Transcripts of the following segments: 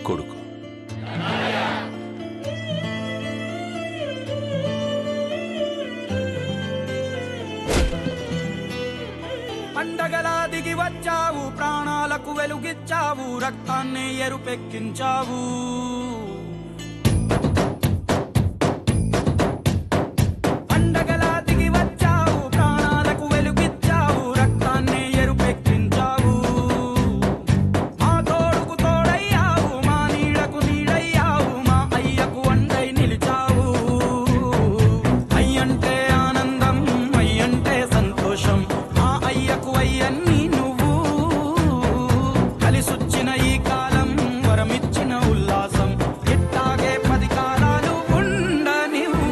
కొడుకు. పండగలా దిగి వచ్చావు, ప్రాణాలకు వెలుగిచ్చావు, రక్తాన్ని ఎరుపెక్కించావు. పండగలా దిగి వచ్చావు, ప్రాణాలకు వెలుగిచ్చావు, రక్తాన్ని ఎరుపెక్కించావు. మా తోడుకు తోడయ్యావు, మా నీడకు నీడయ్యావు, మా అయ్యకు అండై నిలిచావు. అయ్యంటే ఆనందం, అయ్యంటే సంతోషం, మా అయ్యకు అయ్యన్ని నువ్వు. కలిసొచ్చిన ఈ కాలం వరమిచ్చిన ఉల్లాసం, ఇట్టాగే 10 కాలాలు ఉండనివ్వు.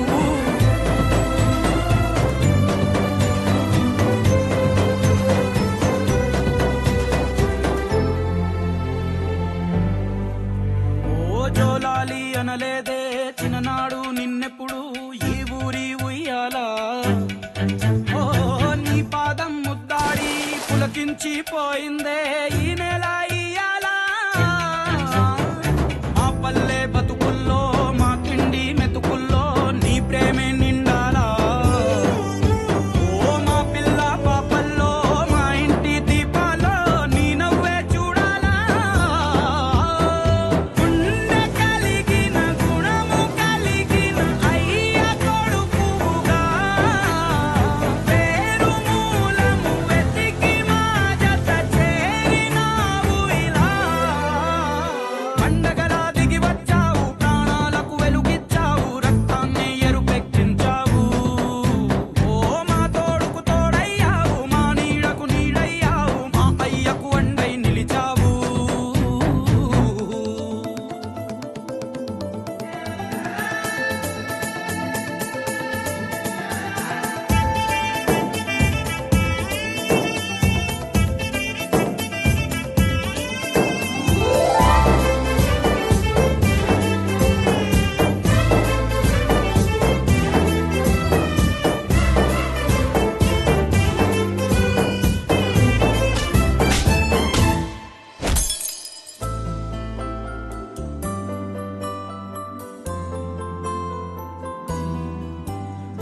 ఓ జోలాలి అనలేదే చిన్ననాడు నిన్నెప్పుడు ఈ ఊరి ఉయ్యాలా. ఓ నీ పాదం ముద్దాడి పులకించిపోయిందే ఈ నెల ఇయ్యాలా. మా పల్లె బతుకుల్లో, మా తిండి మెతుకుల్లో నీ ప్రేమే నిండాలా. ఓ మా పిల్ల పాపల్లో, మా ఇంటి దీపాల్లో నీ నవ్వే చూడాలా. గుండె కలిగిన గుణము కలిగిన అయ్య కొడుకుగా, పేరు మూలము వెతికి మా జత చేరినావు ఇలా. పండగలా దిగి వచ్చావు, ప్రాణాలకు వెలుగిచ్చావు, రక్తాన్ని ఎరుపెక్కించావు. ఓ మా తోడుకు తోడయ్యావు, మా నీడకు నీడయ్యావు, మా అయ్యకు అండై నిలిచావు.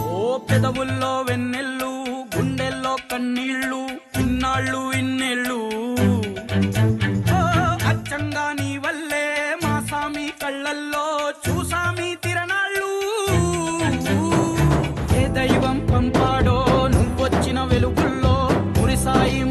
ఓ పెదవుల్లో వెన్నెల్లు, గుండెల్లో కన్నీళ్ళు, ఇన్నాళ్ళు ఇన్నేళ్ళు. ఓ అచ్చంగా నీ వల్లే మా సామి కళ్ళల్లో చూసామి తిరణాళ్ళు. ఏ దైవం పంపాడో నువ్వొచ్చిన వెలుగుల్లో మురిసాయి